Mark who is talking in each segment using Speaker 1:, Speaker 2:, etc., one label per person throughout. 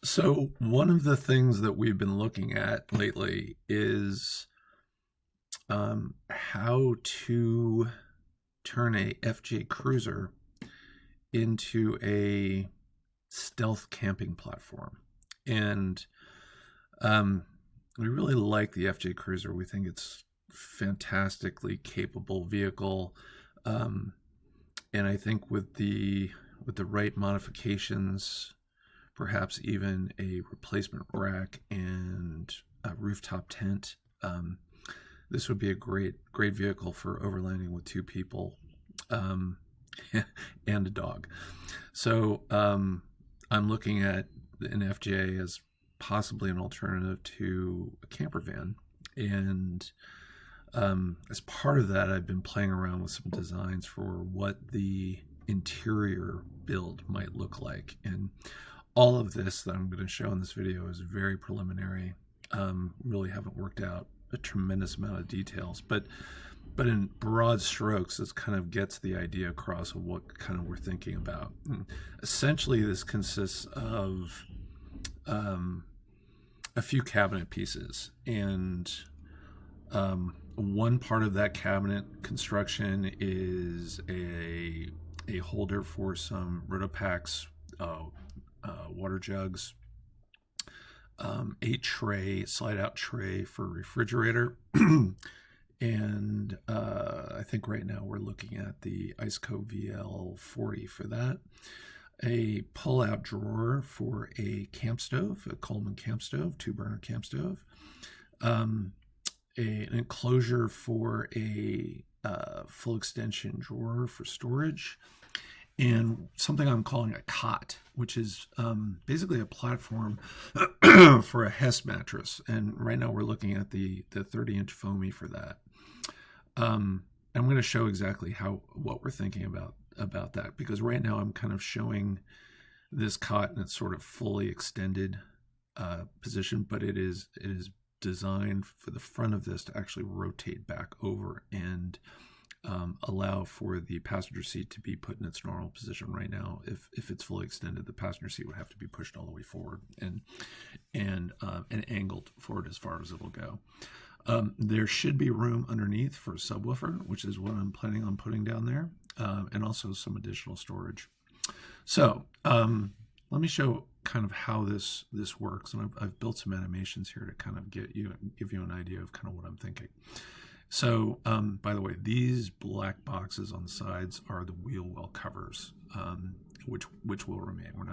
Speaker 1: So one of the things that we've been looking at lately is how to turn a FJ Cruiser into a stealth camping platform. And we really like the FJ Cruiser. We think it's a fantastically capable vehicle. Um, and I think with the right modifications, perhaps even a replacement rack and a rooftop tent. This would be a great vehicle for overlanding with two people um, and a dog. So I'm looking at an FJ as possibly an alternative to a camper van. And as part of that, I've been playing around with some designs for what the interior build might look like. And all of this that I'm going to show in this video is very preliminary. Really haven't worked out a tremendous amount of details, but in broad strokes, this kind of gets the idea across of what kind of we're thinking about. And essentially, this consists of a few cabinet pieces, and one part of that cabinet construction is a holder for some Rotopacks water jugs, a tray, slide out tray for refrigerator. And I think right now we're looking at the Iceco VL40 for that. A pull-out drawer for a camp stove, a Coleman camp stove, 2-burner camp stove. An enclosure for a full extension drawer for storage. And something I'm calling a cot, which is basically a platform for a Hess mattress. And right now we're looking at the 30-inch foamy for that. I'm going to show exactly what we're thinking about that, because right now I'm kind of showing this cot in its sort of fully extended position, but it is designed for the front of this to actually rotate back over and allow for the passenger seat to be put in its normal position. Right now, if it's fully extended, the passenger seat would have to be pushed all the way forward and angled forward as far as it'll go. There should be room underneath for a subwoofer, which is what I'm planning on putting down there, and also some additional storage. So let me show kind of how this works, and I've built some animations here to kind of give you an idea of kind of what I'm thinking. So, by the way, these black boxes on the sides are the wheel well covers, which will remain. We're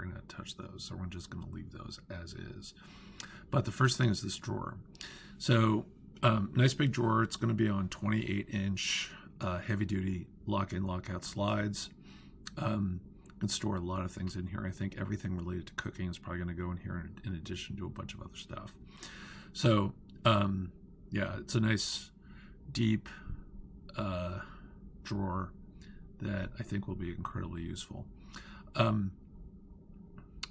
Speaker 1: gonna touch those, so we're just gonna leave those as is. But the first thing is this drawer. So, nice big drawer. It's going to be on 28-inch heavy-duty lock-in, lock-out slides. Can store a lot of things in here. I think everything related to cooking is probably going to go in here in addition to a bunch of other stuff. So, yeah, it's a nice deep drawer that I think will be incredibly useful.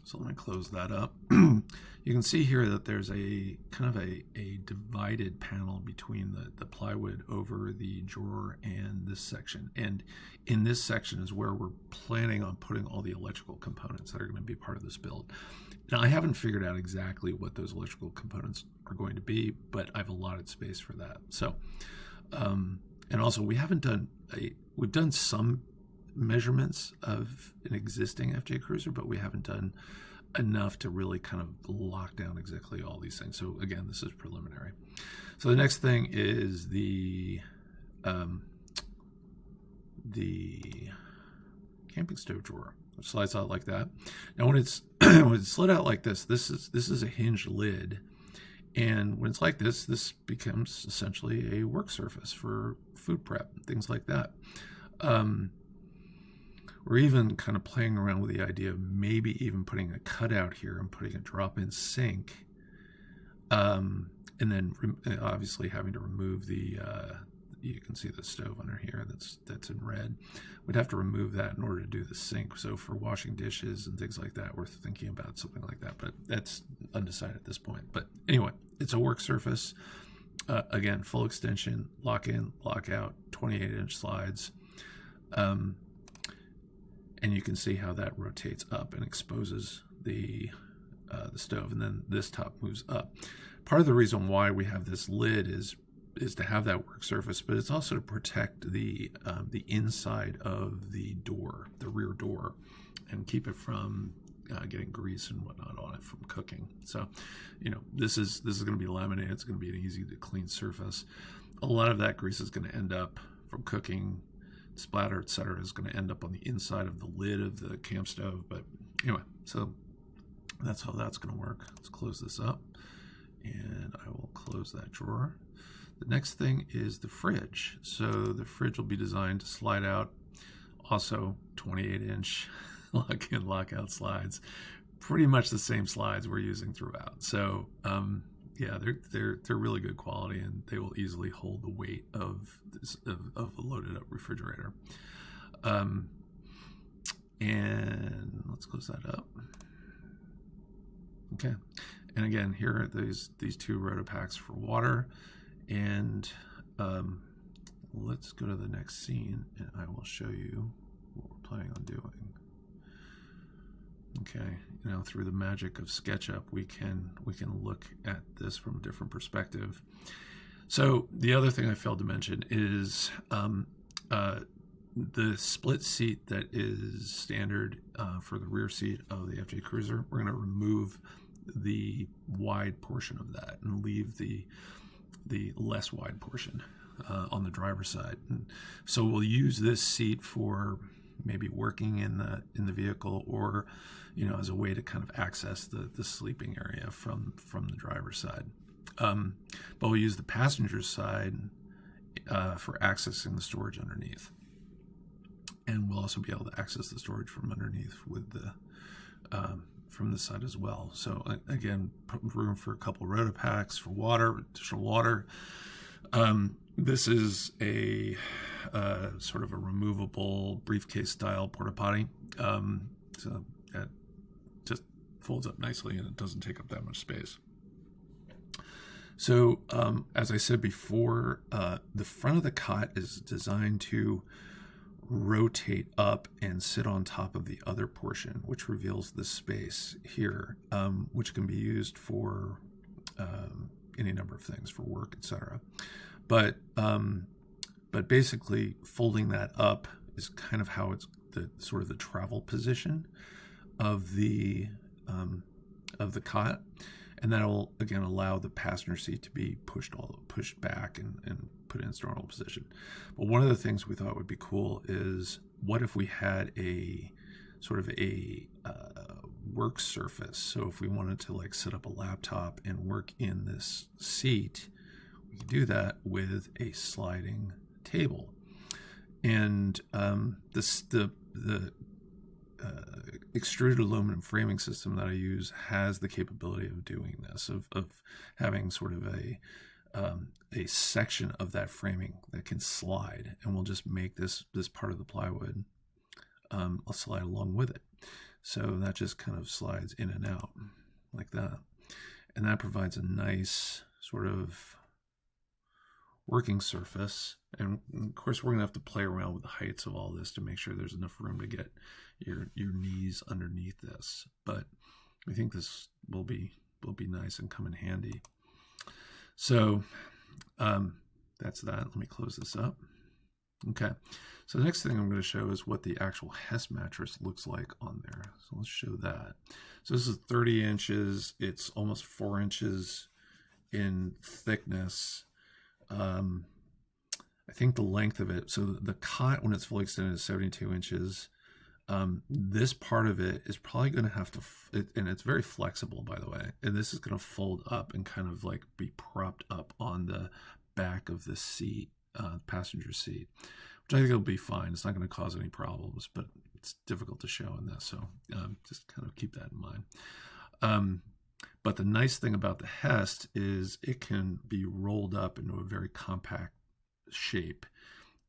Speaker 1: So let me close that up. You can see here that there's a kind of a divided panel between the plywood over the drawer and this section. And in this section is where we're planning on putting all the electrical components that are going to be part of this build. Now, I haven't figured out exactly what those electrical components are going to be, but I've allotted space for that. So, and also we've done some measurements of an existing FJ Cruiser, but we haven't done enough to really kind of lock down exactly all these things. So again, this is preliminary. So the next thing is the camping stove drawer, which slides out like that. Now when it's when it's slid out like this is a hinged lid. And when it's like this becomes essentially a work surface for food prep, things like that. We're even kind of playing around with the idea of maybe even putting a cutout here and putting a drop-in sink, and then obviously having to remove the. You can see the stove under here that's in red. We'd have to remove that in order to do the sink. So for washing dishes and things like that, we're thinking about something like that, but that's undecided at this point. But anyway, it's a work surface. Again, full extension, lock in, lock out, 28-inch slides. And you can see how that rotates up and exposes the the stove, and then this top moves up. Part of the reason why we have this lid is to have that work surface, but it's also to protect the inside of the door, the rear door, and keep it from getting grease and whatnot on it from cooking. So, this is going to be laminated. It's going to be an easy to clean surface. A lot of that grease is going to end up from cooking, splatter, etc., is going to end up on the inside of the lid of the camp stove. But anyway, so that's how that's going to work. Let's close this up, and I will close that drawer. The next thing is the fridge. So the fridge will be designed to slide out. Also 28-inch lock-in, lock-out slides. Pretty much the same slides we're using throughout. So yeah, they're really good quality, and they will easily hold the weight of a loaded up refrigerator. And let's close that up. Okay, and again, here are these two Rotopacks for water. And let's go to the next scene, and I will show you what we're planning on doing. Okay, through the magic of SketchUp, we can look at this from a different perspective. So the other thing I failed to mention is the split seat that is standard for the rear seat of the FJ Cruiser. We're going to remove the wide portion of that and leave the less wide portion on the driver's side. And so we'll use this seat for maybe working in the vehicle, or as a way to kind of access the sleeping area from the driver's side. But we'll use the passenger side for accessing the storage underneath, and we'll also be able to access the storage from underneath with the from this side as well. So again, room for a couple Rotopacks for water, additional water. This is a sort of a removable briefcase style porta potty. So that just folds up nicely, and it doesn't take up that much space. So as I said before, the front of the cot is designed to rotate up and sit on top of the other portion, which reveals the space here, which can be used for any number of things, for work, etc. But basically, folding that up is kind of how it's the sort of the travel position of the cot, and that'll again allow the passenger seat to be pushed back and put in its normal position. But one of the things we thought would be cool is, what if we had a sort of a work surface? So if we wanted to like set up a laptop and work in this seat, we could do that with a sliding table. And the extruded aluminum framing system that I use has the capability of doing this, of having sort of a section of that framing that can slide, and we'll just make this part of the plywood I'll slide along with it. So that just kind of slides in and out like that, and that provides a nice sort of working surface. And of course, we're gonna have to play around with the heights of all this to make sure there's enough room to get your knees underneath this. But I think this will be nice and come in handy. So that's that. Let me close this up. Okay, so the next thing I'm going to show is what the actual Hess mattress looks like on there. So let's show that. So this is 30 inches. It's almost 4 inches in thickness. I think the length of it, so the cot when it's fully extended is 72 inches. This part of it is probably going to have to, and it's very flexible, by the way, and this is going to fold up and kind of like be propped up on the back of the seat, passenger seat, which I think will be fine. It's not going to cause any problems, but it's difficult to show in this, so just kind of keep that in mind. But the nice thing about the Hest is it can be rolled up into a very compact shape,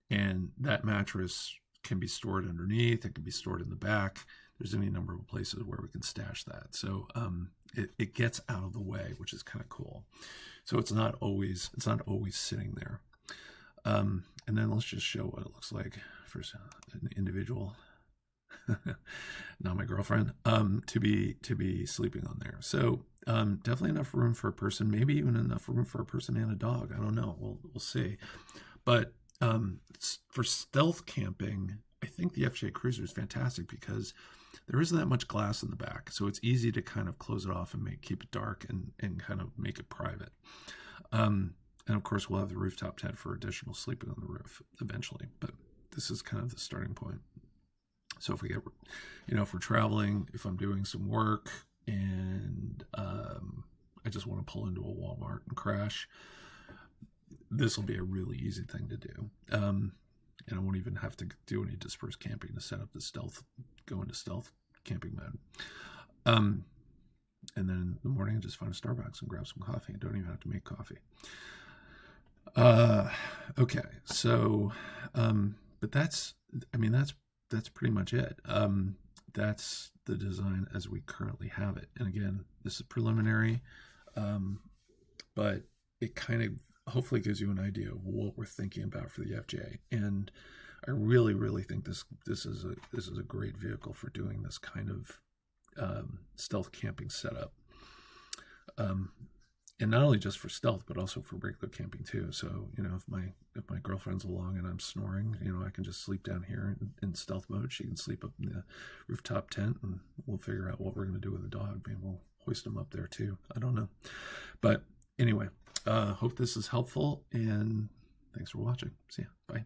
Speaker 1: and that mattress can be stored underneath. It can be stored in the back. There's any number of places where we can stash that. So it gets out of the way, which is kind of cool. So it's not always sitting there. And then let's just show what it looks like for an individual not my girlfriend, to be sleeping on there. So definitely enough room for a person, maybe even enough room for a person and a dog. I don't know. We'll see. But for stealth camping, I think the FJ Cruiser is fantastic because there isn't that much glass in the back, so it's easy to kind of close it off and keep it dark and kind of make it private. And of course, we'll have the rooftop tent for additional sleeping on the roof eventually. But this is kind of the starting point. So if we get, if we're traveling, if I'm doing some work and I just want to pull into a Walmart and crash, this will be a really easy thing to do. And I won't even have to do any dispersed camping to set up the go into stealth camping mode. And then in the morning, just find a Starbucks and grab some coffee. I don't even have to make coffee. Okay, so, but that's pretty much it. That's the design as we currently have it. And again, this is preliminary, but it kind of hopefully gives you an idea of what we're thinking about for the FJ. And I really, really think this is a great vehicle for doing this kind of stealth camping setup. And not only just for stealth, but also for regular camping too. So, if my girlfriend's along and I'm snoring, I can just sleep down here in stealth mode. She can sleep up in the rooftop tent, and we'll figure out what we're going to do with the dog. Maybe we'll hoist him up there too. I don't know. But anyway, hope this is helpful, and thanks for watching. See ya. Bye.